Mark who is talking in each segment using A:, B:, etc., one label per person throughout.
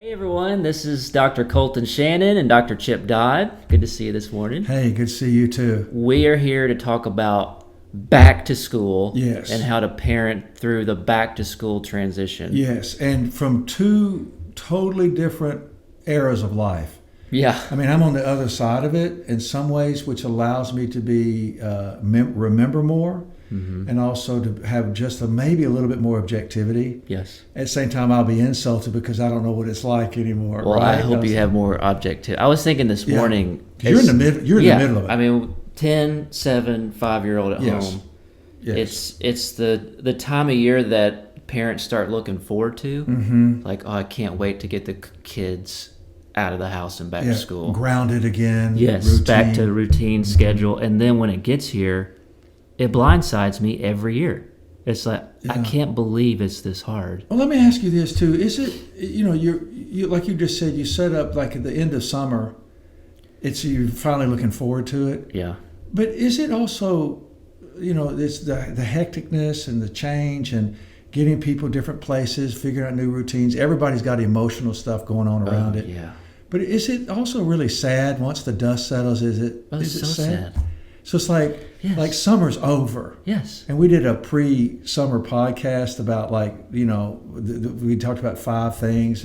A: Hey everyone, this is Dr. Colton Shannon and Dr. Chip Dodd. Good to see you this morning.
B: Hey, good to see you too.
A: We are here to talk about back to school
B: Yes.
A: and how to parent through the back to school transition.
B: Yes, and from two totally different eras of life.
A: Yeah.
B: I mean, I'm on the other side of it in some ways, which allows me to be remember more, and also to have just maybe a little bit more objectivity.
A: Yes.
B: At the same time, I'll be insulted because I don't know what it's like anymore.
A: Well, I
B: right?
A: hope you have more objectivity. I was thinking this
B: Yeah.
A: morning.
B: You're in the middle. You're in the middle of it.
A: I mean, 10, 7, 5-year-old at
B: Yes.
A: home.
B: Yes.
A: It's the time of year that parents start looking forward to.
B: Mm-hmm.
A: Like, oh, I can't wait to get the kids out of the house and back to school.
B: Grounded again.
A: Yes,
B: routine.
A: back to routine schedule. And then when it gets here, it blindsides me every year. It's like, I can't believe it's this hard.
B: Well, let me ask you this too: is it you like you just said, you set up like at the end of summer, you're finally looking forward to it.
A: Yeah.
B: But is it also, it's the hecticness and the change and getting people different places, figuring out new routines. Everybody's got emotional stuff going on around it.
A: Yeah.
B: But is it also really sad once the dust settles? Is it
A: It's so sad.
B: So it's like
A: Yes.
B: like summer's over.
A: Yes.
B: And we did a pre-summer podcast about we talked about 5 things,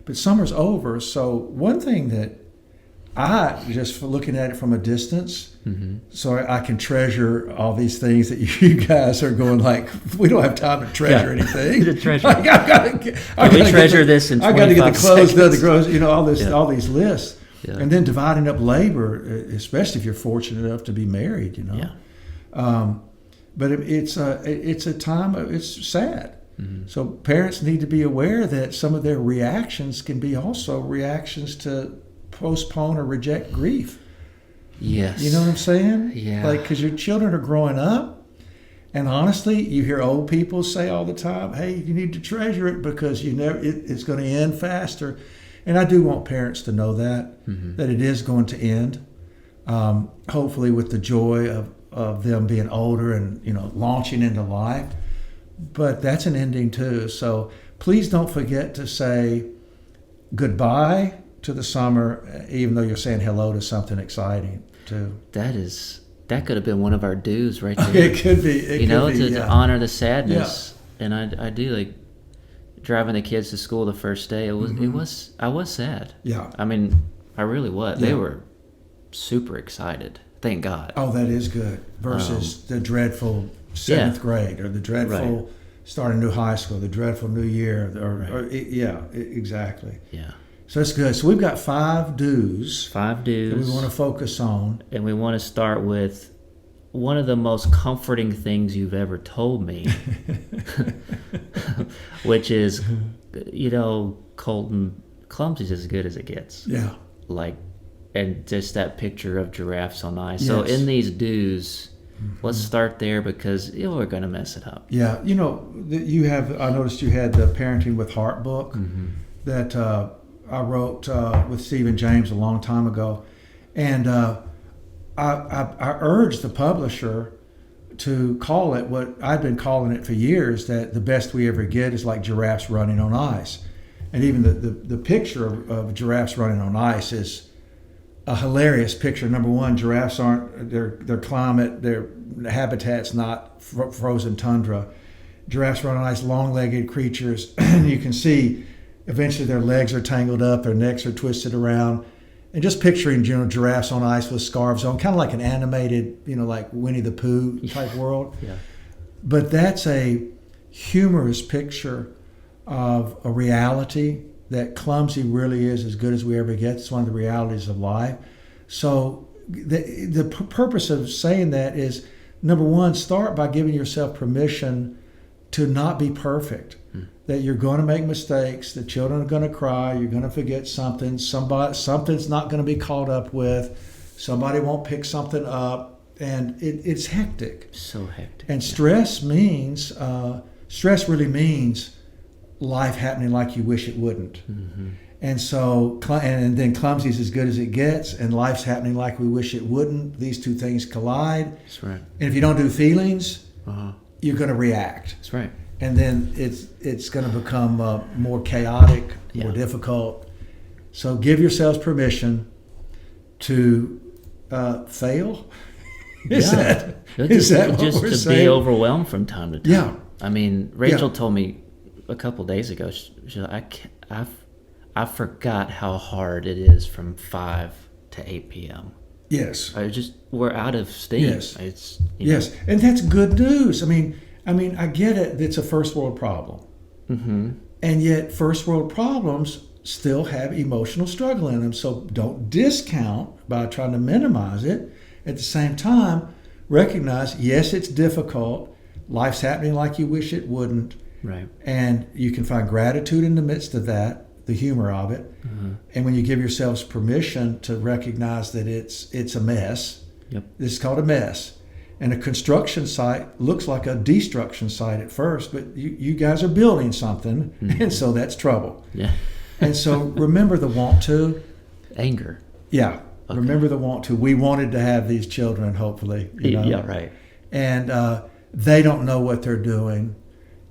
B: but summer's over. So one thing that I just looking at it from a distance, so I can treasure all these things that you guys are going like, we don't have time to treasure anything.
A: To treasure.
B: I gotta
A: treasure this in
B: I got to get
A: 25
B: the clothes done, the
A: seconds.
B: groceries, all these lists.
A: Yeah.
B: And then dividing up labor, especially if you're fortunate enough to be married,
A: Yeah.
B: But it's a time, it's sad. So parents need to be aware that some of their reactions can be also reactions to postpone or reject grief.
A: Yes.
B: You know what I'm saying?
A: Yeah.
B: Like, because your children are growing up, and honestly, you hear old people say all the time, "Hey, you need to treasure it because it's going to end faster." And I do want parents to know that it is going to end. Hopefully, with the joy of them being older and launching into life. But that's an ending too. So please don't forget to say goodbye to the summer, even though you're saying hello to something exciting too.
A: That could have been one of our dues right there.
B: It could be.
A: To honor the sadness. Yeah. And I do like driving the kids to school the first day. I was sad.
B: Yeah.
A: I mean, I really was. They were super excited. Thank God.
B: Oh, that is good. Versus the dreadful 7th grade or the dreadful starting new high school, the dreadful new year. Exactly.
A: Yeah.
B: So that's good. So we've got 5 do's.
A: 5 do's.
B: That we want to focus on.
A: And we want to start with one of the most comforting things you've ever told me, which is, Colton, clumsy's as good as it gets.
B: Yeah.
A: And just that picture of giraffes on ice.
B: Yes.
A: So in these do's, let's start there because we're going to mess it up.
B: Yeah. I noticed you had the Parenting with Heart book that I wrote with Stephen James a long time ago. And I urged the publisher to call it what I've been calling it for years, that the best we ever get is like giraffes running on ice. And even the picture of giraffes running on ice is a hilarious picture. Number one, giraffes aren't, their climate, their habitat's not frozen tundra. Giraffes run on ice, long-legged creatures. And you can see eventually their legs are tangled up, their necks are twisted around. And just picturing, giraffes on ice with scarves on, kind of like an animated, like Winnie the Pooh type world.
A: Yeah.
B: But that's a humorous picture of a reality that clumsy really is as good as we ever get. It's one of the realities of life. So the purpose of saying that is, number one, start by giving yourself permission to not be perfect. That you're going to make mistakes, the children are going to cry, you're going to forget something, something's not going to be caught up with, somebody won't pick something up, and it's hectic.
A: So hectic.
B: And stress really means life happening like you wish it wouldn't. And so, and then clumsy's as good as it gets, and life's happening like we wish it wouldn't. These two things collide.
A: That's right.
B: And if you don't do feelings, you're going to react.
A: That's right.
B: and then it's going to become more chaotic, more difficult. So give yourselves permission to fail. Is that what we're
A: to
B: saying?
A: be overwhelmed from time to time?
B: Yeah.
A: I mean, Rachel told me a couple days ago. She I forgot how hard it is from 5 to 8 p.m.
B: Yes.
A: We're out of steam.
B: Yes.
A: It's
B: Yes, and that's good news. I mean, I get it. It's a first world problem, and yet first world problems still have emotional struggle in them. So don't discount by trying to minimize it. At the same time, recognize, yes, it's difficult. Life's happening like you wish it wouldn't.
A: Right.
B: And you can find gratitude in the midst of that, the humor of it. And when you give yourselves permission to recognize that it's a mess, this is called a mess. And a construction site looks like a destruction site at first, but you guys are building something, and so that's trouble.
A: Yeah.
B: And so remember the want to.
A: Anger.
B: Yeah. Okay. Remember the want to. We wanted to have these children, hopefully.
A: Yeah, right.
B: And they don't know what they're doing,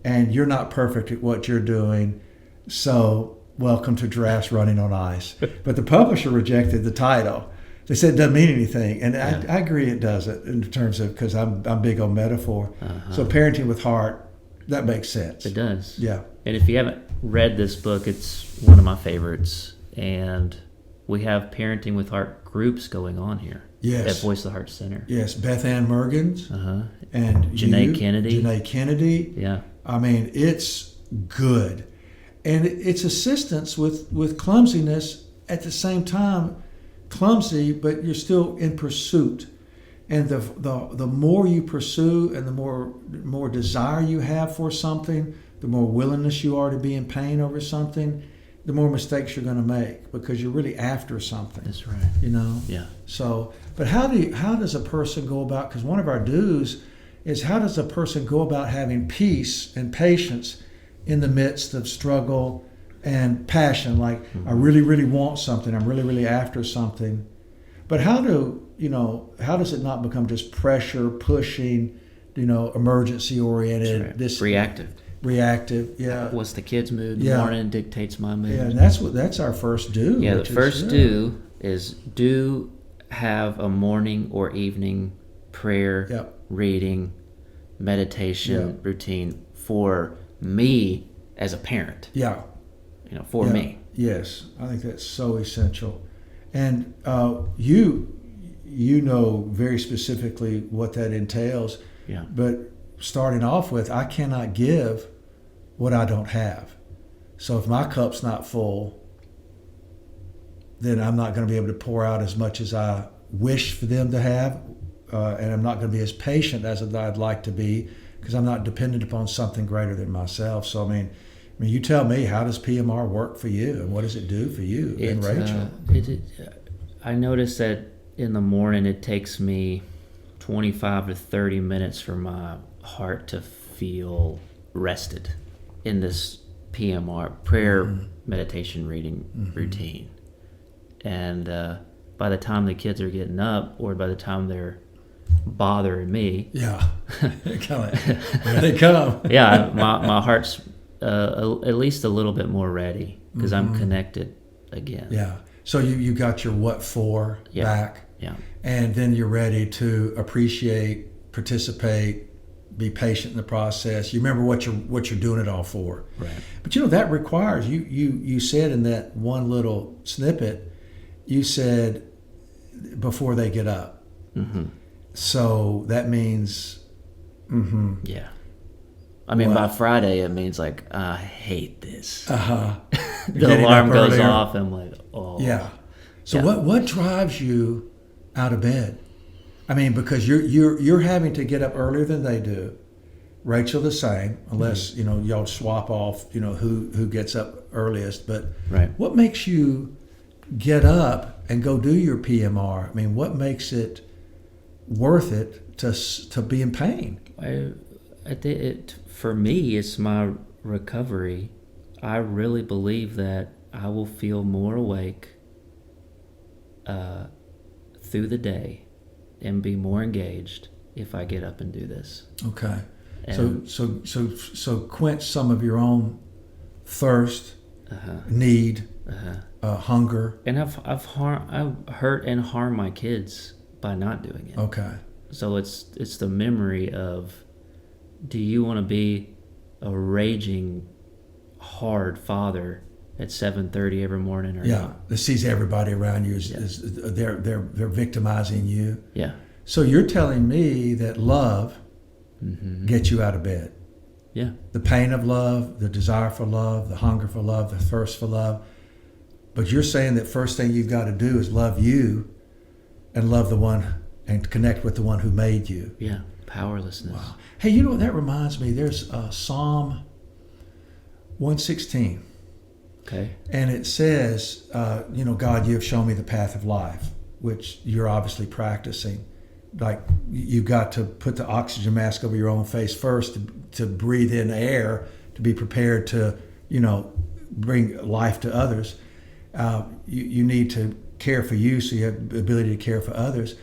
B: and you're not perfect at what you're doing. So welcome to Giraffes Running on Ice. But the publisher rejected the title. They said it doesn't mean anything. And I agree it doesn't in terms of, because I'm big on metaphor. So parenting with heart, that makes sense.
A: It does.
B: Yeah.
A: And if you haven't read this book, it's one of my favorites. And we have Parenting with Heart groups going on here.
B: Yes.
A: At Voice of the Heart Center.
B: Yes. Beth Ann Mergens. And
A: Janae Kennedy.
B: Janae Kennedy.
A: Yeah.
B: I mean, it's good. And it's assistance with clumsiness at the same time. Clumsy, but you're still in pursuit. And the more you pursue and the more desire you have for something, the more willingness you are to be in pain over something, the more mistakes you're going to make, because you're really after something.
A: That's right.
B: Yeah. So, but how does a person go about, because one of our do's is, how does a person go about having peace and patience in the midst of struggle and passion? Like, I really, really want something. I'm really, really after something. But how does it not become just pressure, pushing, emergency oriented?
A: Right.
B: This
A: Reactive.
B: Yeah.
A: What's the kid's mood? The morning dictates my mood.
B: Yeah, and that's our first do.
A: Yeah, the first do is have a morning or evening prayer, reading, meditation routine for me as a parent.
B: Yeah.
A: For me.
B: Yes, I think that's so essential. And you know very specifically what that entails.
A: Yeah.
B: But starting off with, I cannot give what I don't have. So if my cup's not full, then I'm not going to be able to pour out as much as I wish for them to have, and I'm not going to be as patient as I'd like to be, because I'm not dependent upon something greater than myself. So I mean, you tell me, how does PMR work for you, and what does it do for you and Rachel?
A: I notice that in the morning it takes me 25 to 30 minutes for my heart to feel rested in this PMR, prayer, meditation, reading routine. And by the time the kids are getting up, or by the time they're bothering me,
B: here they come.
A: Yeah, my heart's at least a little bit more ready, because I'm connected again.
B: Yeah. So you got your what for back.
A: Yeah.
B: And then you're ready to appreciate, participate, be patient in the process. You remember what you're doing it all for.
A: Right.
B: But that requires, you said in that one little snippet, you said before they get up. So that means
A: yeah. I mean, by Friday, it means like, I hate this. The alarm goes off, and I'm like, oh.
B: Yeah. So what drives you out of bed? I mean, because you're having to get up earlier than they do. Rachel the same, unless y'all swap off who gets up earliest. But what makes you get up and go do your PMR? I mean, what makes it worth it to be in pain?
A: For me, it's my recovery. I really believe that I will feel more awake through the day and be more engaged if I get up and do this.
B: Okay.
A: And,
B: So quench some of your own thirst,
A: uh-huh,
B: need,
A: uh-huh.
B: hunger.
A: And I've hurt and harmed my kids by not doing it.
B: Okay.
A: So it's the memory of, do you want to be a raging, hard father at 7:30 every morning or not?
B: That sees everybody around you
A: Yeah.
B: they're victimizing you.
A: Yeah.
B: So you're telling me that love
A: Mm-hmm.
B: gets you out of bed.
A: Yeah.
B: The pain of love, the desire for love, the hunger for love, the thirst for love. But you're saying that first thing you've got to do is love you and love the one and connect with the one who made you.
A: Yeah. Powerlessness.
B: Wow. Hey, you know what that reminds me? There's Psalm 116.
A: Okay.
B: And it says, God, you have shown me the path of life, which you're obviously practicing. Like you've got to put the oxygen mask over your own face first to breathe in air, to be prepared to, bring life to others. You need to care for you so you have the ability to care for others.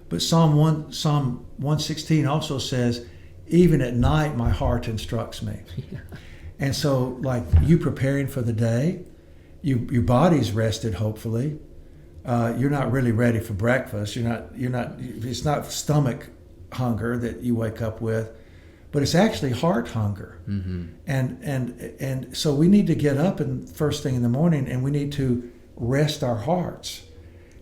B: But Psalm 116 also says, even at night my heart instructs me.
A: Yeah.
B: And so, like, you preparing for the day, your body's rested, hopefully. You're not really ready for breakfast. It's not stomach hunger that you wake up with, but it's actually heart hunger.
A: Mm-hmm.
B: And so we need to get up and first thing in the morning, and we need to rest our hearts.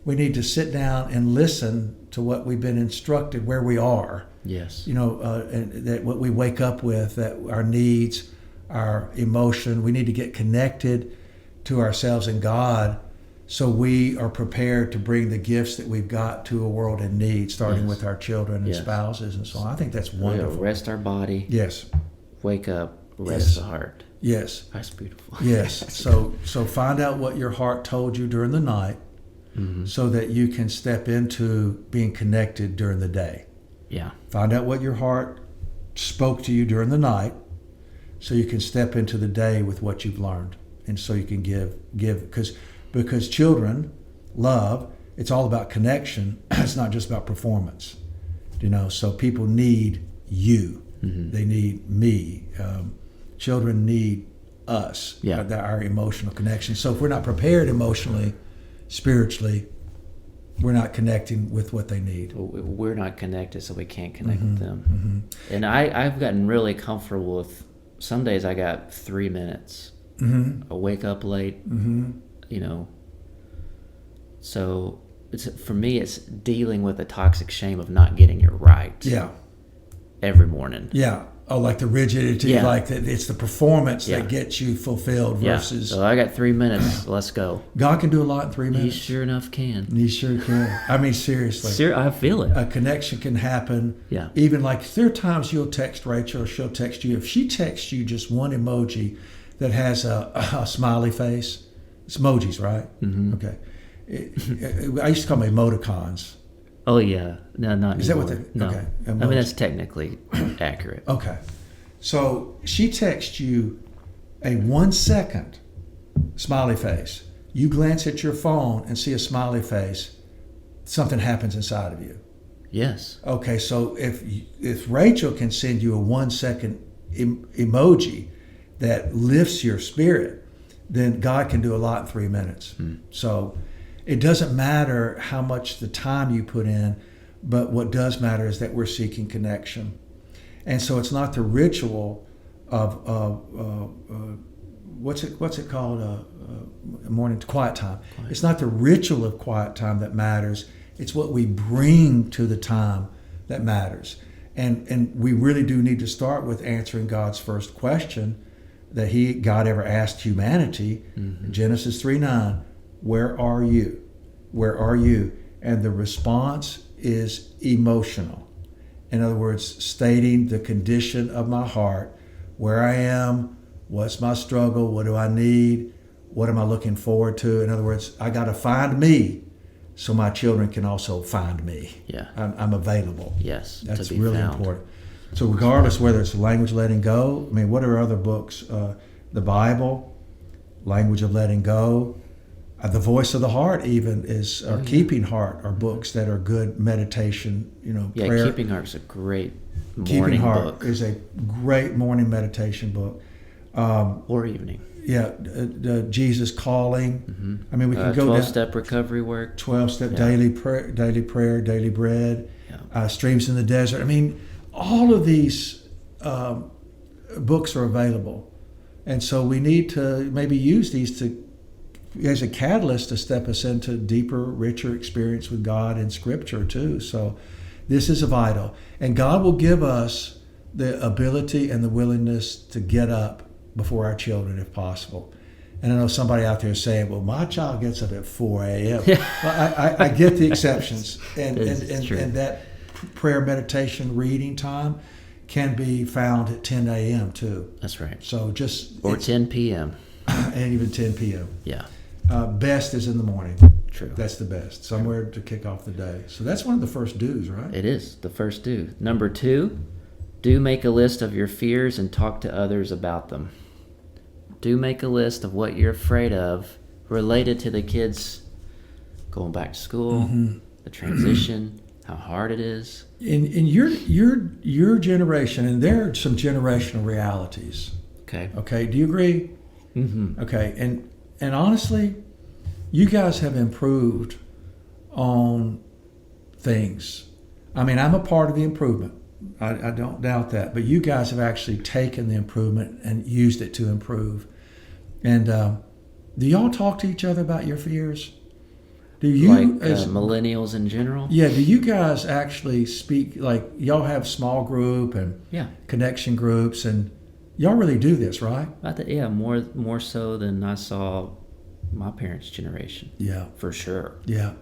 B: We need to sit down and listen to what we've been instructed, where we are.
A: Yes.
B: And that what we wake up with, that our needs, our emotion, we need to get connected to ourselves and God, so we are prepared to bring the gifts that we've got to a world in need, starting
A: Yes.
B: with our children and
A: Yes.
B: spouses and so on. I think that's
A: We
B: wonderful.
A: gotta rest our body.
B: Yes.
A: Wake up. Rest
B: Yes.
A: the heart.
B: Yes.
A: That's beautiful.
B: Yes. So find out what your heart told you during the night,
A: Mm-hmm.
B: so that you can step into being connected during the day.
A: Yeah.
B: Find out what your heart spoke to you during the night, so you can step into the day with what you've learned, and so you can give because children love. It's all about connection. It's not just about performance. So people need you.
A: Mm-hmm.
B: They need me. Children need us.
A: Yeah.
B: Our emotional connection. So if we're not prepared emotionally, spiritually, we're not connecting with what they need.
A: We're not connected, so we can't connect with them.
B: Mm-hmm.
A: And I've gotten really comfortable with, some days I got 3 minutes.
B: Mm-hmm.
A: I wake up late,
B: Mm-hmm.
A: So for me, it's dealing with the toxic shame of not getting it right.
B: Yeah.
A: Every morning.
B: Yeah. Oh, like the rigidity,
A: Yeah.
B: like it's the performance
A: Yeah.
B: that gets you fulfilled
A: Yeah.
B: versus
A: So I got 3 minutes. Let's go.
B: God can do a lot in 3
A: He
B: minutes.
A: sure enough can.
B: He sure can. I mean, seriously.
A: I feel it.
B: A connection can happen.
A: Yeah.
B: Even like there are times you'll text Rachel, or she'll text you. If she texts you just one emoji that has a smiley face, it's emojis, right?
A: Mm-hmm.
B: Okay. I used to call them emoticons.
A: Oh yeah. No, not
B: Is that
A: anymore.
B: what they?
A: No.
B: Okay.
A: I mean, that's technically accurate.
B: Okay. So she texts you a 1 second smiley face. You glance at your phone and see a smiley face. Something happens inside of you.
A: Yes.
B: Okay, so if Rachel can send you a 1 second emoji that lifts your spirit, then God can do a lot in 3 minutes. So it doesn't matter how much the time you put in, but what does matter is that we're seeking connection. And so it's not the ritual of what's it called? Morning quiet time. It's not the ritual of quiet time that matters. It's what we bring to the time that matters. And we really do need to start with answering God's first question that God ever asked humanity.
A: Mm-hmm.
B: Genesis 3:9. Where are you? Where are you? And the response is emotional. In other words, stating the condition of my heart, where I am, what's my struggle, what do I need, what am I looking forward to? In other words, I got to find me so my children can also find me.
A: Yeah.
B: I'm available.
A: Yes.
B: That's
A: to be
B: really
A: found.
B: important. So regardless whether it's language letting go, I mean, what are other books? The Bible, language of letting go, the voice of the heart even is, keeping heart are books that are good meditation,
A: Yeah,
B: prayer.
A: Keeping Heart's a great
B: Keeping
A: morning
B: Heart
A: book.
B: is a great morning meditation book.
A: Or evening.
B: Yeah, Jesus Calling. I mean, we can go
A: 12-step recovery work.
B: 12-step daily prayer, daily bread, Streams in the Desert. I mean, all of these books are available. And so we need to maybe use these as a catalyst to step us into deeper, richer experience with God and Scripture too. So this is vital. And God will give us the ability and the willingness to get up before our children if possible. And I know somebody out there is saying, well, my child gets up at 4 a.m. Well, I get the exceptions. And that prayer, meditation, reading time can be found at 10 a.m. too.
A: That's right.
B: So
A: or 10 p.m.
B: And even 10 p.m.
A: Yeah.
B: Best is in the morning.
A: True.
B: That's the best. Somewhere to kick off the day. So that's one of the first do's, right?
A: It is the first do. Number 2, do make a list of your fears and talk to others about them. Do make a list of what you're afraid of related to the kids going back to school, the transition, how hard it is.
B: In your generation, and there are some generational realities. Okay. Do you agree?
A: Mm-hmm.
B: Okay. And honestly, you guys have improved on things. I mean, I'm a part of the improvement. I don't doubt that. But you guys have actually taken the improvement and used it to improve. And do y'all talk to each other about your fears? Do you,
A: as millennials in general?
B: Yeah. Do you guys actually speak, like y'all have small group and connection groups, and y'all really do this, right?
A: More so than I saw my parents' generation.
B: Yeah.
A: For sure.
B: Yeah.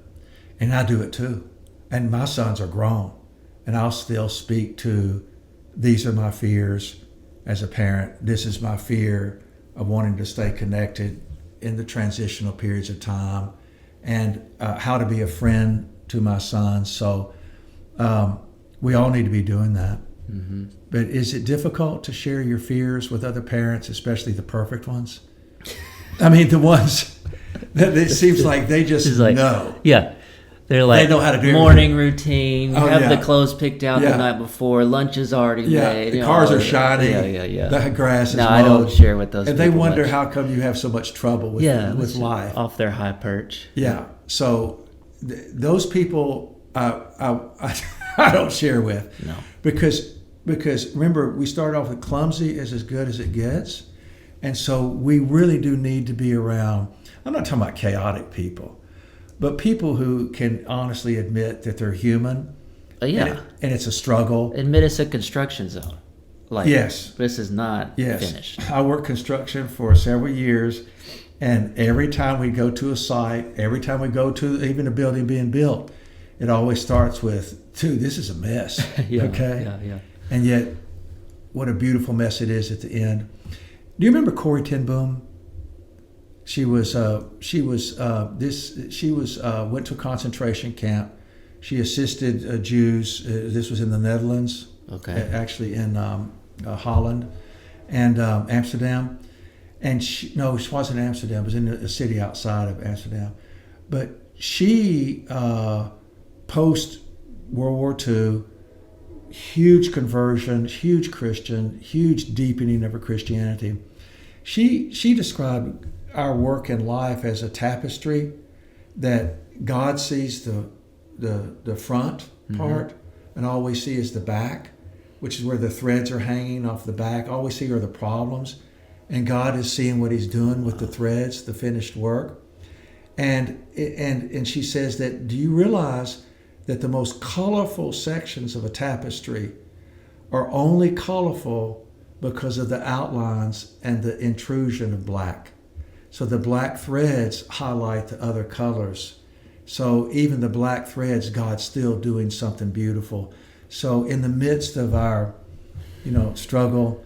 B: And I do it too. And my sons are grown. And I'll still speak to, these are my fears as a parent. This is my fear of wanting to stay connected in the transitional periods of time, and how to be a friend to my sons. So we all need to be doing that.
A: Mm-hmm.
B: But is it difficult to share your fears with other parents, especially the perfect ones? I mean, the ones that it seems like they just know.
A: Yeah. They're like,
B: they know how to do
A: morning routine,
B: Oh,
A: the clothes picked out the night before, lunch is already made.
B: The cars are shining.
A: Yeah.
B: The grass is mowed.
A: I don't share with those
B: and
A: people
B: they wonder
A: much.
B: how come you have so much trouble with life.
A: Off their high perch.
B: Yeah. So those people I don't share with.
A: No.
B: Because remember, we start off with clumsy is as good as it gets. And so we really do need to be around, I'm not talking about chaotic people, but people who can honestly admit that they're human.
A: Yeah.
B: And it's a struggle.
A: Admit it's a construction zone. Like,
B: yes.
A: This is not finished.
B: I worked construction for several years, and every time we go to a site, every time we go to even a building being built, it always starts with, dude, this is a mess. Okay?
A: Yeah.
B: And yet, what a beautiful mess it is at the end. Do you remember Corrie ten Boom? She was went to a concentration camp. She assisted Jews. This was in the Netherlands.
A: Okay.
B: Actually in Holland and Amsterdam. And she wasn't Amsterdam. It was in a city outside of Amsterdam. But she, post World War II, huge conversion, huge Christian, huge deepening of her Christianity. She described our work in life as a tapestry that God sees the front part, and all we see is the back, which is where the threads are hanging off the back. All we see are the problems, and God is seeing what He's doing with the threads, the finished work. And she says that, do you realize that the most colorful sections of a tapestry are only colorful because of the outlines and the intrusion of black? So the black threads highlight the other colors. So even the black threads, God's still doing something beautiful. So in the midst of our, struggle,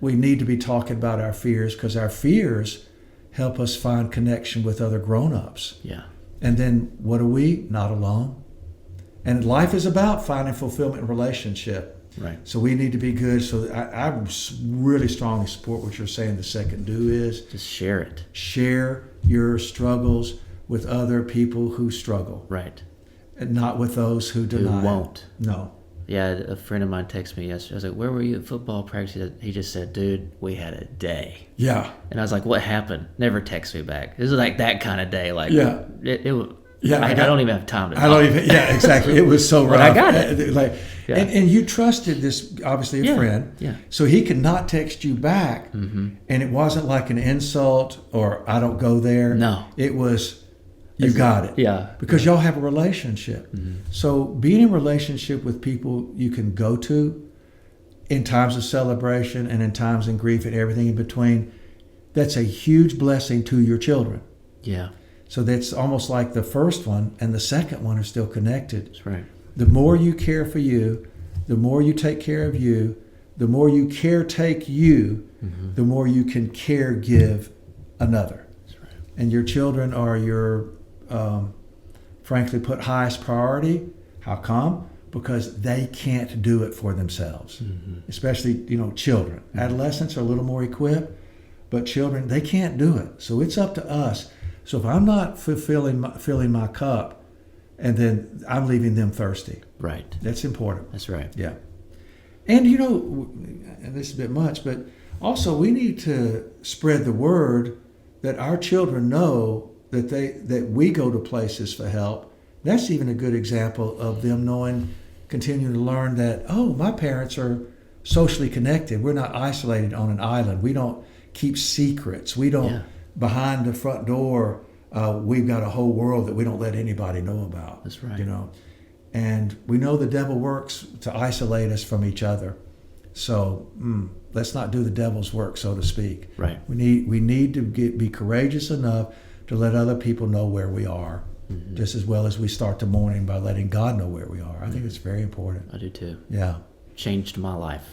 B: we need to be talking about our fears, because our fears help us find connection with other grown-ups.
A: Yeah.
B: And then what are we? Not alone. And life is about finding fulfillment in relationship.
A: Right.
B: So we need to be good. So I really strongly support what you're saying. The second do is
A: just share it.
B: Share your struggles with other people who struggle.
A: Right.
B: And not with those who deny.
A: Who won't.
B: No.
A: Yeah, a friend of mine texted me yesterday. I was like, "Where were you at football practice?" He just said, "Dude, we had a day."
B: Yeah.
A: And I was like, "What happened?" Never text me back. It was like that kind of day. Like,
B: Yeah.
A: it was.
B: Yeah,
A: I don't even have time to.
B: I don't even. Yeah, exactly. It was so rough.
A: But I got it.
B: Like,
A: Yeah.
B: and you trusted this, obviously a friend.
A: Yeah.
B: So he could not text you back,
A: Mm-hmm.
B: and it wasn't like an insult or I don't go there.
A: No.
B: It was, you got it.
A: Yeah.
B: Because y'all have a relationship.
A: Mm-hmm.
B: So being in relationship with people you can go to in times of celebration and in times of grief and everything in between, that's a huge blessing to your children.
A: Yeah.
B: So that's almost like the first one and the second one are still connected.
A: That's right.
B: The more you care for you, the more you take care of you, the more you caretake you,
A: Mm-hmm.
B: the more you can care give another.
A: That's right.
B: And your children are your, frankly put, highest priority. How come? Because they can't do it for themselves.
A: Mm-hmm.
B: Especially, children.
A: Mm-hmm.
B: Adolescents are a little more equipped, but children, they can't do it. So it's up to us. So if I'm not filling my cup, and then I'm leaving them thirsty.
A: Right.
B: That's important.
A: That's right.
B: Yeah. And and this is a bit much, but also we need to spread the word that our children know that we go to places for help. That's even a good example of them continuing to learn that, oh, my parents are socially connected. We're not isolated on an island. We don't keep secrets. We don't, behind the front door, we've got a whole world that we don't let anybody know about.
A: That's right.
B: And we know the devil works to isolate us from each other. So let's not do the devil's work, so to speak.
A: Right.
B: We need to be courageous enough to let other people know where we are,
A: Mm-hmm.
B: just as well as we start the morning by letting God know where we are. I think it's very important.
A: I do too.
B: Yeah.
A: Changed my life.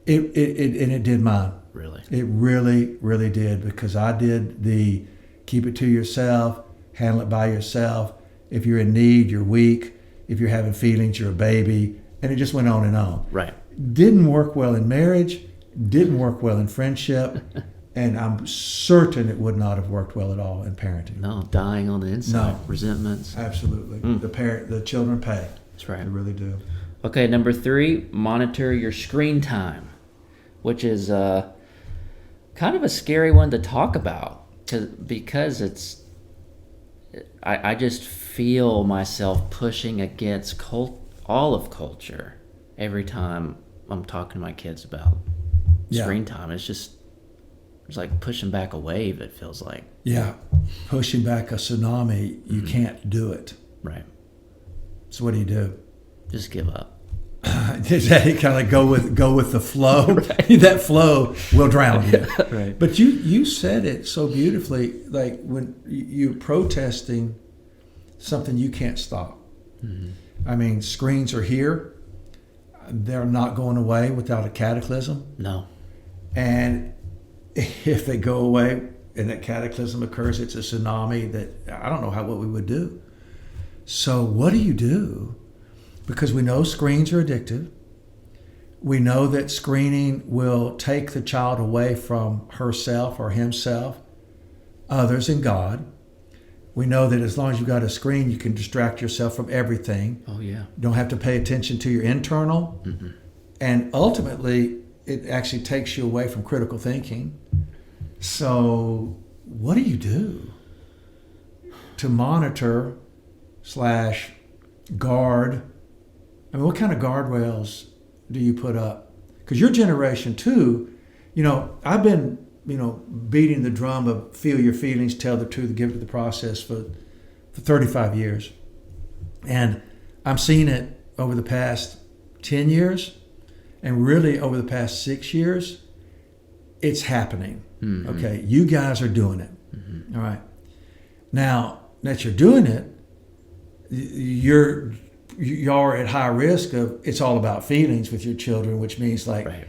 B: And it did mine.
A: Really.
B: It really, really did, because I did the keep it to yourself, handle it by yourself. If you're in need, you're weak. If you're having feelings, you're a baby. And it just went on and on.
A: Right.
B: Didn't work well in marriage, didn't work well in friendship, and I'm certain it would not have worked well at all in parenting.
A: No, dying on the inside.
B: No.
A: Resentments.
B: Absolutely. The children pay.
A: That's right.
B: They really do.
A: Okay, number 3, monitor your screen time, which is kind of a scary one to talk about because it's. I just feel myself pushing against all of culture every time I'm talking to my kids about screen time. It's like pushing back a wave, it feels like.
B: Yeah. Pushing back a tsunami, you can't do it.
A: Right.
B: So what do?
A: Just give up.
B: Does that kind of go with the flow?
A: Right.
B: That flow will drown you.
A: Right.
B: But you said it so beautifully, like when you're protesting something you can't stop.
A: Mm-hmm.
B: I mean, screens are here. They're not going away without a cataclysm.
A: No.
B: And if they go away and that cataclysm occurs, it's a tsunami that I don't know what we would do. So what do? Because we know screens are addictive. We know that screening will take the child away from herself or himself, others, and God. We know that as long as you've got a screen, you can distract yourself from everything.
A: Oh, yeah.
B: You don't have to pay attention to your internal.
A: Mm-hmm.
B: And ultimately, it actually takes you away from critical thinking. So what do you do to monitor / guard? I mean, what kind of guardrails do you put up? Because your generation too, I've been, beating the drum of feel your feelings, tell the truth, give it to the process for 35 years. And I'm seeing it over the past 10 years and really over the past 6 years. It's happening.
A: Mm-hmm.
B: Okay. You guys are doing it.
A: Mm-hmm.
B: All right. Now that you're doing it, you're at high risk of it's all about feelings with your children, which means like
A: Right.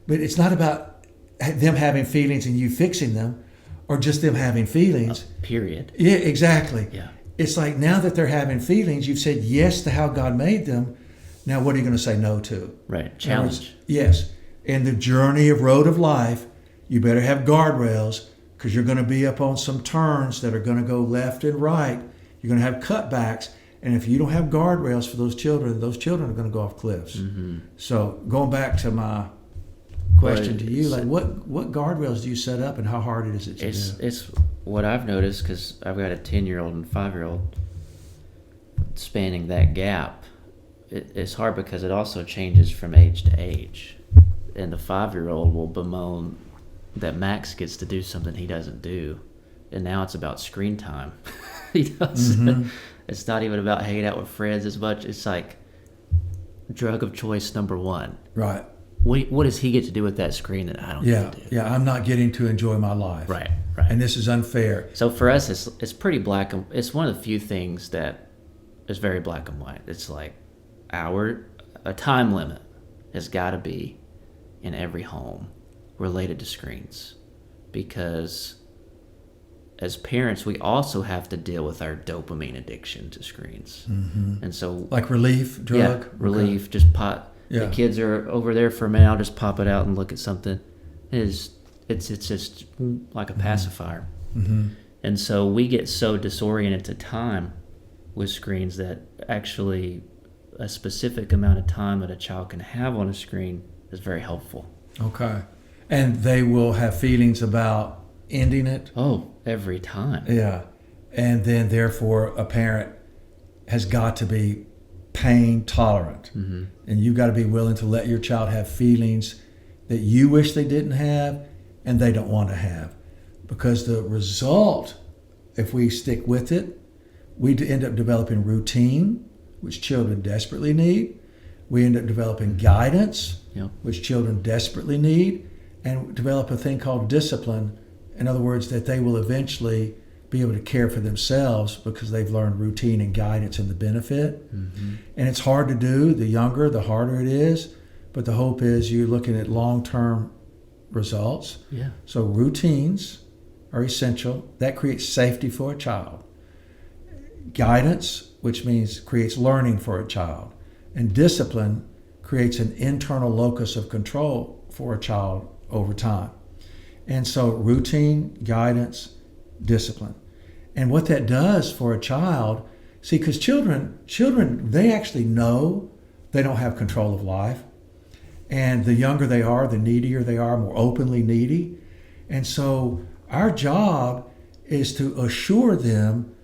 B: but it's not about them having feelings and you fixing them, or just them having feelings.
A: Period.
B: Yeah, exactly.
A: Yeah.
B: It's like now that they're having feelings, you've said yes to how God made them. Now what are you going to say no to?
A: Right. Challenge.
B: Yes. In the journey of road of life, you better have guardrails, because you're going to be up on some turns that are going to go left and right. You're going to have cutbacks. And if you don't have guardrails for those children are going to go off cliffs.
A: Mm-hmm.
B: So going back to my question to you, like what guardrails do you set up, and how hard is it to do?
A: It's what I've noticed, because I've got a 10-year-old and 5-year-old spanning that gap. It's hard because it also changes from age to age, and the 5-year-old will bemoan that Max gets to do something he doesn't do, and now it's about screen time.
B: Mm-hmm.
A: It's not even about hanging out with friends as much. It's like drug of choice number one.
B: Right.
A: What does he get to do with that screen that I don't get to do?
B: Yeah, I'm not getting to enjoy my life.
A: Right.
B: And this is unfair.
A: So for us, it's pretty black and it's one of the few things that is very black and white. It's like a time limit has got to be in every home related to screens, because as parents we also have to deal with our dopamine addiction to screens.
B: Mm-hmm.
A: And so
B: like relief drug.
A: Yeah, relief. Okay. Just pot. Yeah. The kids are over there for a minute. I'll just pop it out and look at something. It's just like a pacifier.
B: Mm-hmm.
A: And so we get so disoriented to time with screens that actually a specific amount of time that a child can have on a screen is very helpful.
B: Okay. And they will have feelings about ending it?
A: Oh, every time.
B: Yeah. And then therefore a parent has got to be pain tolerant.
A: Mm-hmm.
B: And you've got to be willing to let your child have feelings that you wish they didn't have and they don't want to have. Because the result, if we stick with it, we end up developing routine, which children desperately need. We end up developing guidance,
A: yep,
B: which children desperately need, and develop a thing called discipline. In other words, that they will eventually be able to care for themselves because they've learned routine and guidance and the benefit.
A: Mm-hmm.
B: And it's hard to do. The younger, the harder it is. But the hope is you're looking at long-term results.
A: Yeah.
B: So routines are essential. That creates safety for a child. Guidance, which means creates learning for a child. And discipline creates an internal locus of control for a child over time. And so routine, guidance, discipline. And what that does for a child, see, because children, they actually know they don't have control of life. And the younger they are, the needier they are, more openly needy. And so our job is to assure them,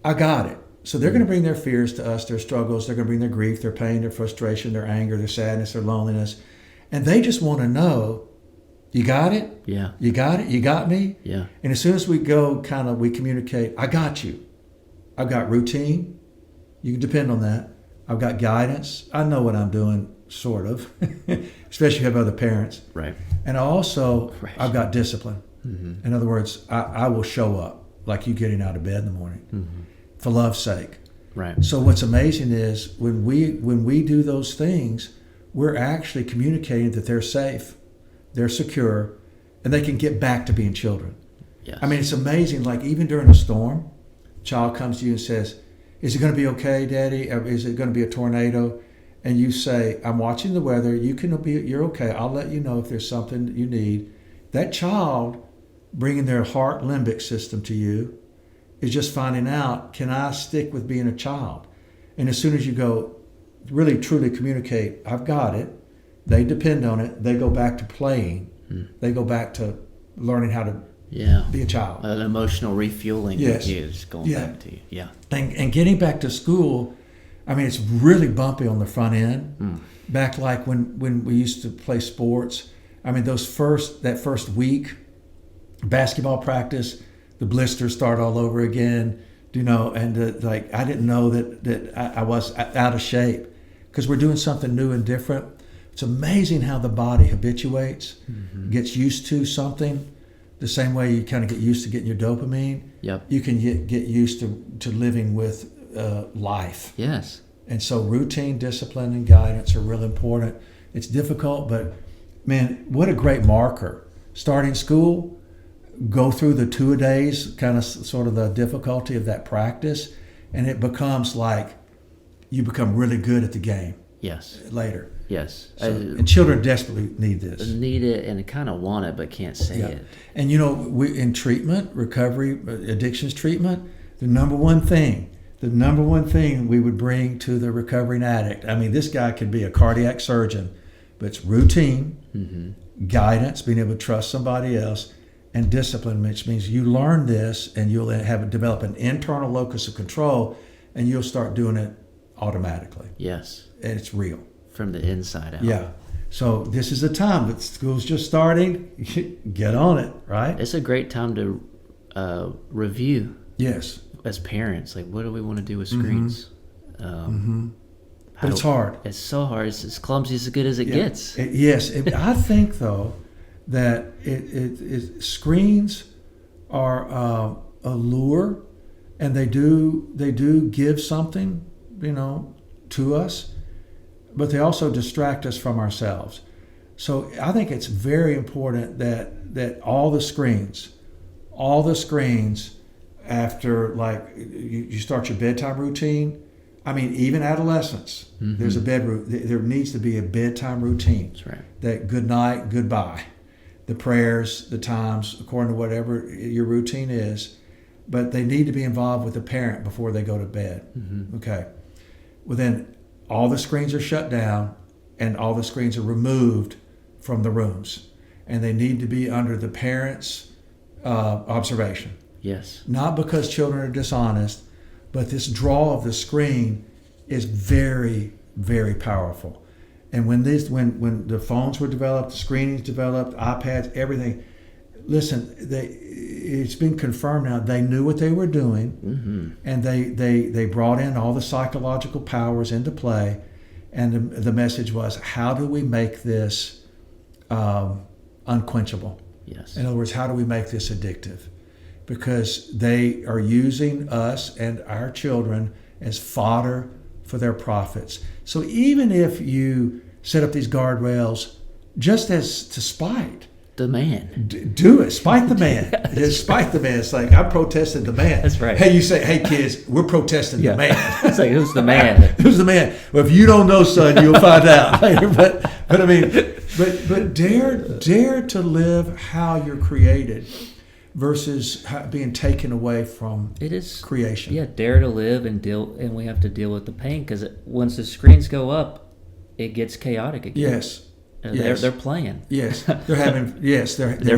B: I got it. So they're going to bring their fears to us, their struggles, they're going to bring their grief, their pain, their frustration, their anger, their sadness, their loneliness. And they just want to know, you got it?
A: Yeah.
B: You got it? You got me?
A: Yeah.
B: And as soon as we go, we communicate, I got you. I've got routine. You can depend on that. I've got guidance. I know what I'm doing, sort of, especially if you have other parents.
A: Right.
B: And also,
A: right,
B: I've got discipline.
A: Mm-hmm.
B: In other words, I will show up like you getting out of bed in the morning,
A: mm-hmm,
B: for love's sake.
A: Right.
B: So what's amazing is when we do those things, we're actually communicating that they're safe, they're secure, and they can get back to being children.
A: Yes.
B: I mean, it's amazing. Like even during a storm, a child comes to you and says, is it going to be okay, Daddy? Or is it going to be a tornado? And you say, I'm watching the weather. You're okay. I'll let you know if there's something you need. That child bringing their heart limbic system to you is just finding out, can I stick with being a child? And as soon as you go, really truly communicate, I've got it, they depend on it, they go back to playing, they go back to learning how to be a child.
A: An emotional refueling.
B: Yes.
A: Is going back to you. Yeah.
B: And getting back to school, I mean, it's really bumpy on the front end. Back like when we used to play sports, I mean, that first week, basketball practice, the blisters start all over again, and I didn't know that I was out of shape because we're doing something new and different. It's amazing how the body habituates, gets used to something. The same way you kind of get used to getting your dopamine,
A: Yep.
B: you can get used to living with life.
A: Yes.
B: And so routine, discipline, and guidance are real important. It's difficult, but man, what a great marker. Starting school, go through the 2-a-days, kind of sort of the difficulty of that practice, and it becomes like you become really good at the game.
A: Yes.
B: Later.
A: Yes.
B: And children desperately need this.
A: Need it and kind of want it, but can't say it.
B: And we in treatment, recovery, addictions treatment, the number one thing the number one thing we would bring to the recovering addict. I mean, this guy could be a cardiac surgeon, but it's routine, guidance, being able to trust somebody else, and discipline, which means you learn this and you'll develop an internal locus of control, and you'll start doing it automatically.
A: Yes.
B: And it's real.
A: From the inside out.
B: Yeah. So this is the time that school's just starting. Get on it, right?
A: It's a great time to review.
B: Yes.
A: As parents, like, what do we want to do with screens?
B: But it's hard.
A: It's so hard. It's as clumsy as good as it gets.
B: I think though that screens are a lure, and they do give something, to us, but they also distract us from ourselves. So I think it's very important that all the screens after, like, you start your bedtime routine. I mean, even adolescents, there's a there needs to be a bedtime routine.
A: That's right.
B: That good night, goodbye, the prayers, the times, according to whatever your routine is, but they need to be involved with the parent before they go to bed. Okay. Well, then all the screens are shut down and all the screens are removed from the rooms, and they need to be under the parent's observation.
A: Yes.
B: Not because children are dishonest, but this draw of the screen is very, very powerful. And when the phones were developed, the screenings developed, iPads, everything, listen, it's been confirmed now, they knew what they were doing, and they brought in all the psychological powers into play, and the message was, how do we make this unquenchable?
A: Yes.
B: In other words, how do we make this addictive? Because they are using us and our children as fodder for their profits. So even if you set up these guardrails just as to spite
A: the man,
B: do it. Spite the man. Spite the man. It's like, I protested the man.
A: That's right.
B: Hey, you say, hey kids, we're protesting the man.
A: It's like, who's the man?
B: Who's the man? Well, if you don't know, son, you'll find out. but I mean, but dare to live how you're created, versus being taken away from creation.
A: Yeah, dare to live and we have to deal with the pain, because once the screens go up, it gets chaotic again.
B: Yes.
A: They're playing.
B: Yes, they're having they're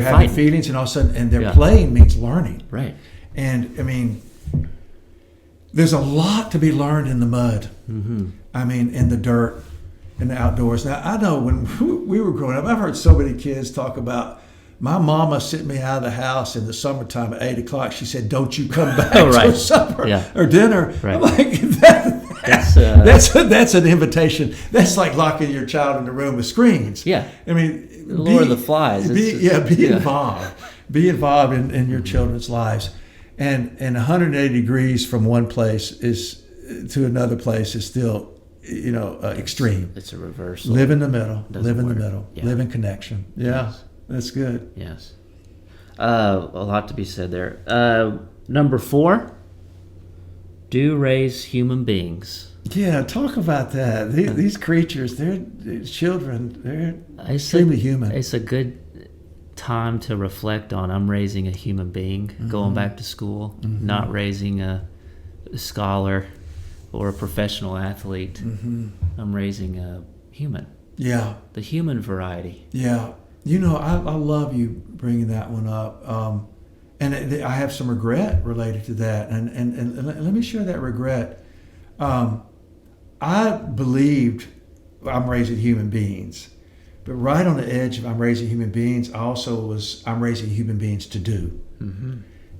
B: having
A: fighting.
B: feelings, and all of a sudden, and their playing means learning.
A: Right.
B: And I mean, there's a lot to be learned in the mud. I mean, in the dirt, in the outdoors. Now, I know when we were growing up, I've heard so many kids talk about, my mama sent me out of the house in the summertime at 8 o'clock. She said, "Don't you come back for supper or dinner."
A: Right.
B: I'm like, that's an invitation. That's like locking your child in the room with screens.
A: Yeah.
B: I mean,
A: the Lord of the Flies.
B: Be involved. Be involved in your children's lives. And 180 degrees from one place to another place is still, extreme.
A: It's a reversal.
B: Live in the middle. Live in the
A: work.
B: middle.
A: Yeah.
B: Live in connection. Yeah.
A: Yes.
B: That's good.
A: Yes. A lot to be said there. Number 4, do raise human beings.
B: Yeah, talk about that. These creatures, they're children. They're extremely human.
A: It's a good time to reflect on, I'm raising a human being, going back to school, not raising a scholar or a professional athlete. I'm raising a human.
B: Yeah.
A: The human variety.
B: Yeah. I love you bringing that one up. And I have some regret related to that. And let me share that regret. I believed I'm raising human beings. But right on the edge of I'm raising human beings, I'm raising human beings to do.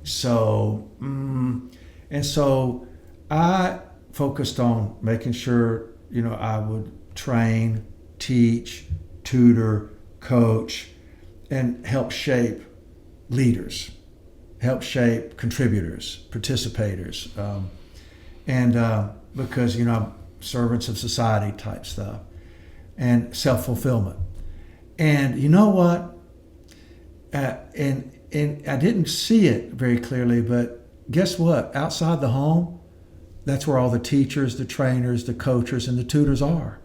B: So, and so I focused on making sure, I would train, teach, tutor, coach, and help shape leaders, help shape contributors, participators, because I'm servants of society type stuff, and self-fulfillment. And you know what? And I didn't see it very clearly, but guess what? Outside the home, that's where all the teachers, the trainers, the coaches, and the tutors are.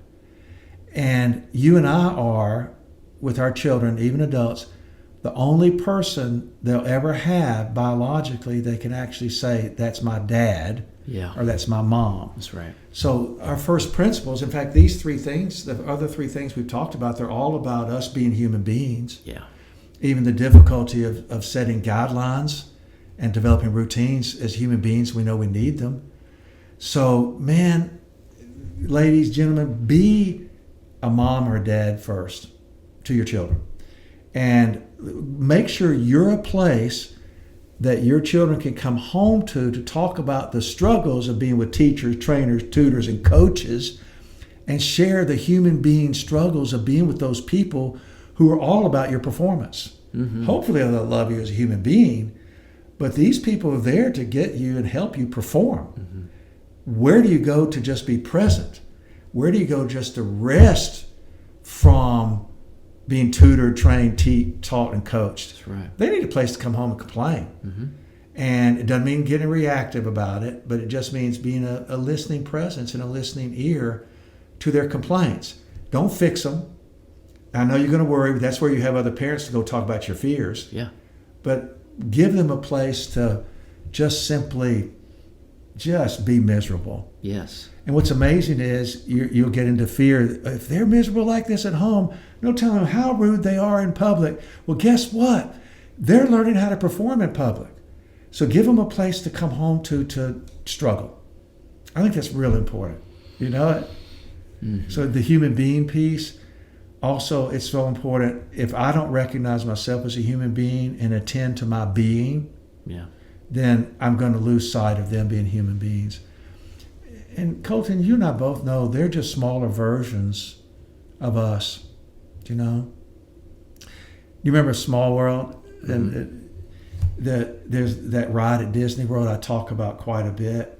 B: And you and I are, with our children, even adults, the only person they'll ever have biologically they can actually say, that's my dad,
A: Yeah.
B: or that's my mom.
A: That's right.
B: So our first principles, in fact, these three things, the other three things we've talked about, they're all about us being human beings.
A: Yeah.
B: Even the difficulty of setting guidelines and developing routines. As human beings, we know we need them. So, man, ladies, gentlemen, be a mom or a dad first to your children. And make sure you're a place that your children can come home to talk about the struggles of being with teachers, trainers, tutors, and coaches, and share the human being struggles of being with those people who are all about your performance. Mm-hmm. Hopefully they'll love you as a human being, but these people are there to get you and help you perform. Mm-hmm. Where do you go to just be present? Where do you go just to rest from being tutored, trained, taught, and coached?
A: That's right.
B: They need a place to come home and complain.
A: Mm-hmm.
B: And it doesn't mean getting reactive about it, but it just means being a listening presence and a listening ear to their complaints. Don't fix them. I know you're going to worry, but that's where you have other parents to go talk about your fears.
A: Yeah.
B: But give them a place to just simply just be miserable.
A: Yes.
B: And what's amazing is you'll get into fear. If they're miserable like this at home, no telling them how rude they are in public. Well, guess what? They're learning how to perform in public. So give them a place to come home to struggle. I think that's real important. You know it? Mm-hmm. So the human being piece, also it's so important. If I don't recognize myself as a human being and attend to my being, then I'm going to lose sight of them being human beings. And Colton, you and I both know they're just smaller versions of us. You know? You remember Small World? Mm-hmm. And there's that ride at Disney World I talk about quite a bit.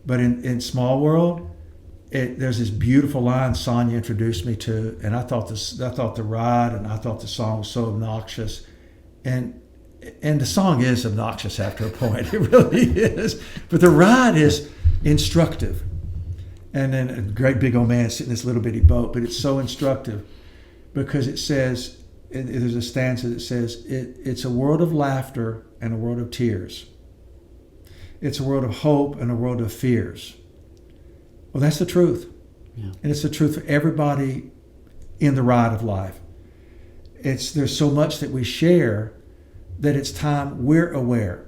B: But in Small World, there's this beautiful line Sonia introduced me to, and I thought the ride and I thought the song was so obnoxious. And the song is obnoxious after a point. It really is. But the ride is instructive. And then a great big old man sitting in this little bitty boat, but it's so instructive because it says, there's a stanza that says, it's a world of laughter and a world of tears. It's a world of hope and a world of fears. Well, that's the truth. Yeah. And it's the truth for everybody in the ride of life. There's so much that we share that it's time we're aware.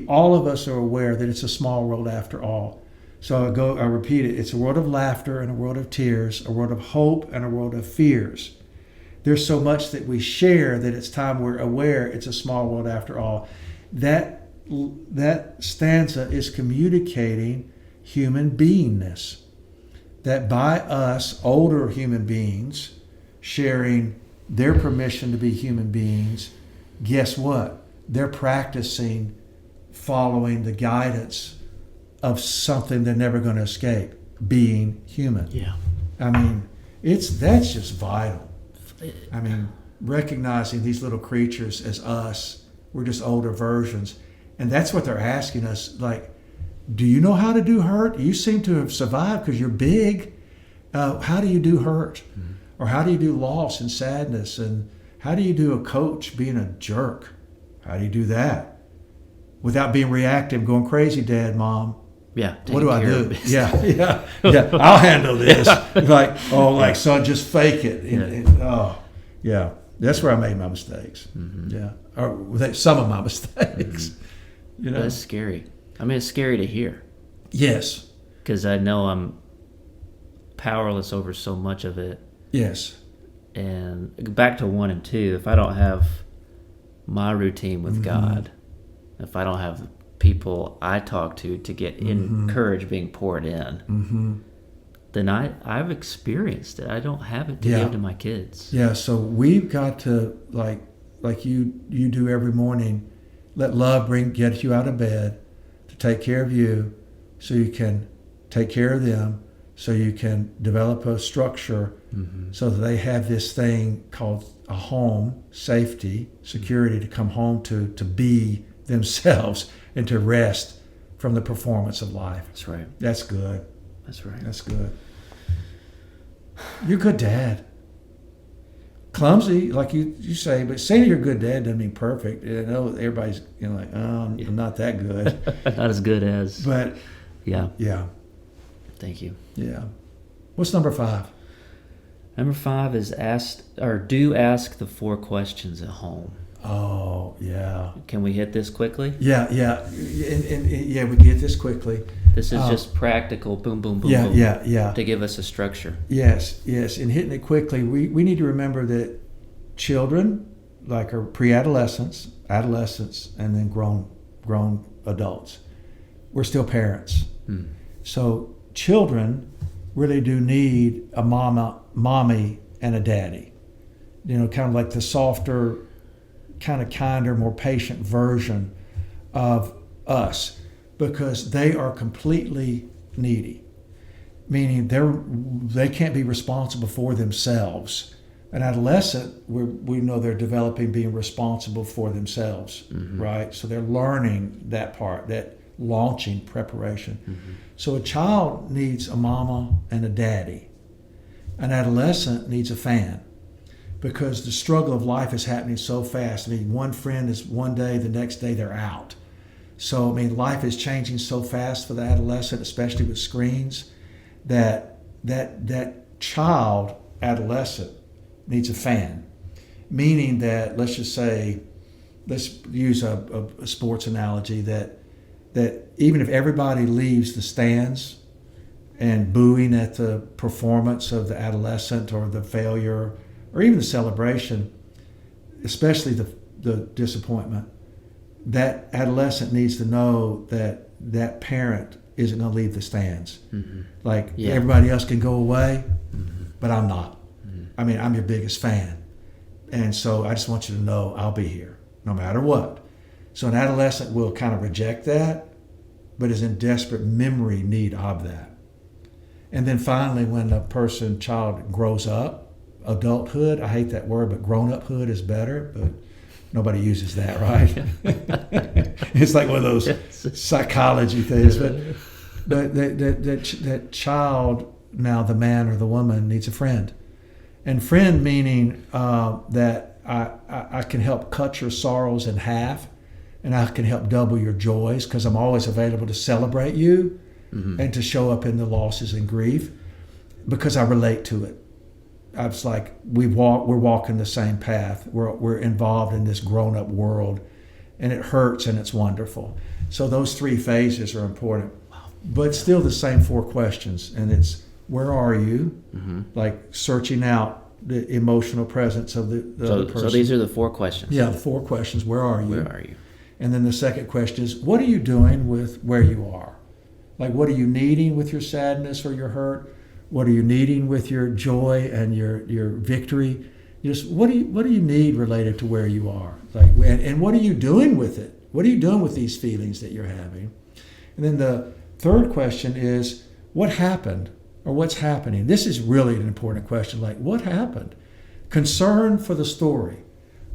B: All of us are aware that it's a small world after all. So I repeat it. It's a world of laughter and a world of tears, a world of hope and a world of fears. There's so much that we share that it's time we're aware it's a small world after all. That stanza is communicating human beingness. That by us, older human beings, sharing their permission to be human beings, guess what? They're practicing following the guidance of something they're never going to escape, being human.
A: Yeah.
B: I mean, that's just vital. I mean, recognizing these little creatures as us, we're just older versions. And that's what they're asking us, like, do you know how to do hurt? You seem to have survived because you're big. How do you do hurt? Mm-hmm. Or how do you do loss and sadness? And how do you do a coach being a jerk? How do you do that? Without being reactive, going crazy, Dad, Mom.
A: Yeah.
B: What do I do? Yeah. I'll handle this. Like, son, just fake it. Yeah. That's where I made my mistakes. Mm-hmm. Yeah. Or some of my mistakes. Mm-hmm. You know?
A: That's scary. I mean, it's scary to hear.
B: Yes.
A: Because I know I'm powerless over so much of it.
B: Yes.
A: And back to 1 and 2, if I don't have my routine with God, if I don't have people I talk to get encouraged being poured in, then I've experienced it. I don't have it to give to my kids.
B: Yeah, so we've got to, like you do every morning, let love get you out of bed to take care of you so you can take care of them, so you can develop a structure so that they have this thing called a home, safety, security to come home to be themselves and to rest from the performance of life.
A: That's right.
B: That's good.
A: That's right.
B: That's good. You're a good dad. Clumsy, like you say, but saying you're a good dad doesn't mean perfect. I know everybody's like, oh, I'm not that good.
A: Not as good as.
B: But
A: Yeah.
B: Yeah.
A: Thank you.
B: Yeah. What's number 5?
A: Number 5 is do ask the 4 questions at home.
B: Oh, yeah.
A: Can we hit this quickly?
B: Yeah, yeah. And yeah, we get this quickly.
A: This is just practical, boom, boom, boom,
B: Yeah,
A: boom,
B: yeah.
A: to give us a structure.
B: Yes. And hitting it quickly, we need to remember that children, like our pre-adolescents, adolescents, and then grown adults, we're still parents. So children really do need a mommy, and a daddy. Kind of like the softer, kind of kinder, more patient version of us, because they are completely needy, meaning they can't be responsible for themselves. An adolescent, we know they're developing being responsible for themselves, right? So they're learning that part, that launching preparation. So a child needs a mama and a daddy. An adolescent needs a fan, because the struggle of life is happening so fast. I mean, one friend is one day, the next day they're out. So, I mean, life is changing so fast for the adolescent, especially with screens, that child, adolescent, needs a fan. Meaning that, let's use a sports analogy, that even if everybody leaves the stands and booing at the performance of the adolescent or the failure or even the celebration, especially the disappointment, that adolescent needs to know that that parent isn't going to leave the stands. Everybody else can go away, but I'm not. I mean, I'm your biggest fan. And so I just want you to know I'll be here no matter what. So an adolescent will kind of reject that, but is in desperate memory need of that. And then finally, when a child grows up, adulthood, I hate that word, but grown-uphood is better, but nobody uses that, right? It's like one of those psychology things. But that child, now the man or the woman, needs a friend. And friend meaning that I can help cut your sorrows in half, and I can help double your joys, because I'm always available to celebrate you and to show up in the losses and grief, because I relate to it. I was like, we're walking the same path. We're involved in this grown-up world, and it hurts and it's wonderful. So those 3 phases are important, but still the same 4 questions. And it's, where are you? Like searching out the emotional presence of the other person.
A: So these are the 4 questions.
B: Yeah, the 4 questions. Where are you?
A: Where are you?
B: And then the second question is, what are you doing with where you are? Like, what are you needing with your sadness or your hurt? What are you needing with your joy and your victory? Just what do you need related to where you are? Like, and what are you doing with it? What are you doing with these feelings that you're having? And then the third question is, what happened or what's happening? This is really an important question. Like, what happened? Concern for the story.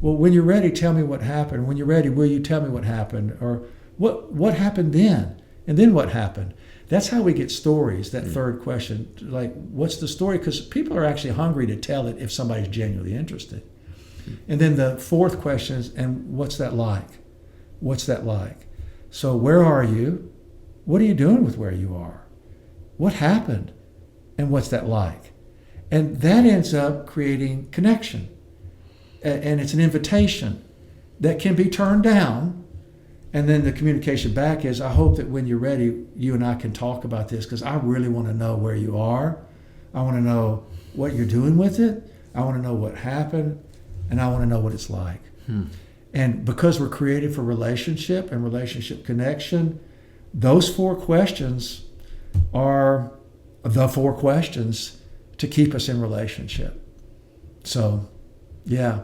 B: Well, when you're ready, tell me what happened. When you're ready, will you tell me what happened? Or what happened then? And then what happened? That's how we get stories, that third question. Like, what's the story? Because people are actually hungry to tell it if somebody's genuinely interested. And then the fourth question is, and what's that like? What's that like? So where are you? What are you doing with where you are? What happened? And what's that like? And that ends up creating connection. And it's an invitation that can be turned down. And then the communication back is, I hope that when you're ready, you and I can talk about this, because I really want to know where you are. I want to know what you're doing with it. I want to know what happened, and I want to know what it's like. And because we're created for relationship and relationship connection, those 4 questions are the 4 questions to keep us in relationship. So, yeah.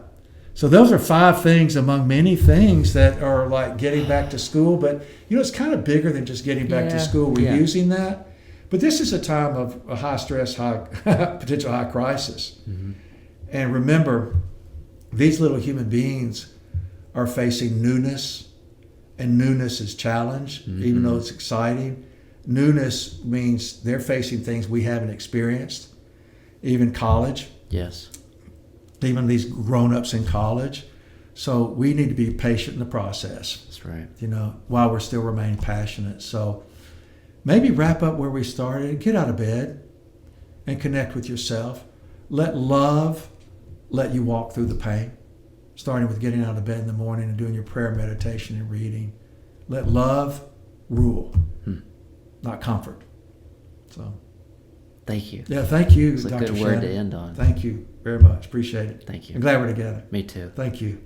B: So those are 5 things among many things that are like getting back to school. But, it's kind of bigger than just getting back to school. We're using that. But this is a time of a high stress, potential high crisis. And remember, these little human beings are facing newness. And newness is challenge, even though it's exciting. Newness means they're facing things we haven't experienced. Even college.
A: Yes.
B: Even these grown-ups in college. So we need to be patient in the process.
A: That's right.
B: While we're still remaining passionate. So maybe wrap up where we started. Get out of bed and connect with yourself. Let love let you walk through the pain, starting with getting out of bed in the morning and doing your prayer, meditation, and reading. Let love rule, not comfort. So,
A: Thank you.
B: yeah, thank you,
A: It's a
B: Dr.
A: good word
B: Shannon.
A: to end on.
B: Thank you very much. Appreciate it.
A: Thank you.
B: I'm glad we're together.
A: Me too.
B: Thank you.